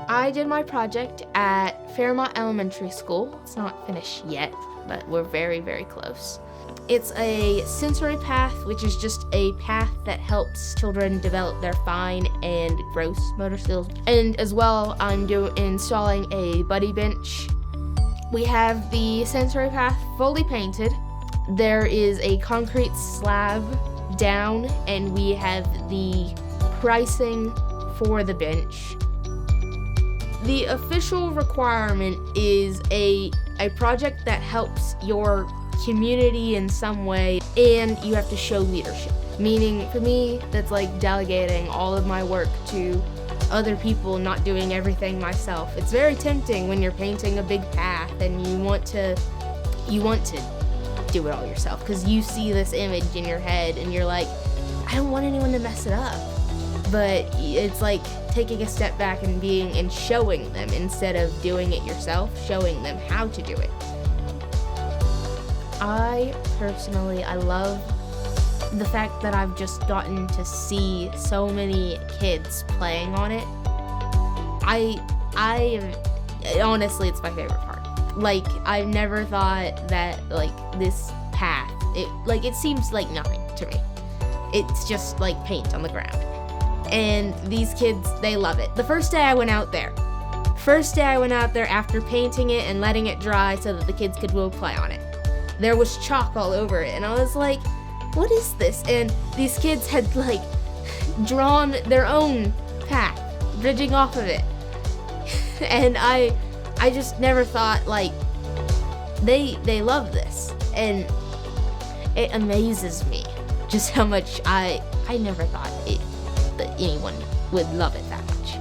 I did my project at Fairmont Elementary School. It's not finished yet, but we're very, very close. It's a sensory path, which is just a path that helps children develop their fine and gross motor skills. And as well, I'm installing a buddy bench. We have the sensory path fully painted. There is a concrete slab down, and we have the pricing for the bench. The official requirement is a project that helps your community in some way, and you have to show leadership. Meaning, for me, that's like delegating all of my work to other people, not doing everything myself. It's very tempting when you're painting a big path and you want to do it all yourself, because you see this image in your head and you're like, I don't want anyone to mess it up. But it's like taking a step back and showing them instead of doing it yourself, showing them how to do it. I love the fact that I've just gotten to see so many kids playing on it. Honestly, it's my favorite part. Like, I've never thought that, like, this path, it seems like nothing to me. It's just like paint on the ground. And these kids, they love it. The first day I went out there after painting it and letting it dry so that the kids could go play on it, there was chalk all over it, and I was like, what is this? And these kids had, like, drawn their own path, bridging off of it. And I just never thought, like, they love this. And it amazes me just how much I never thought that anyone would love it that much.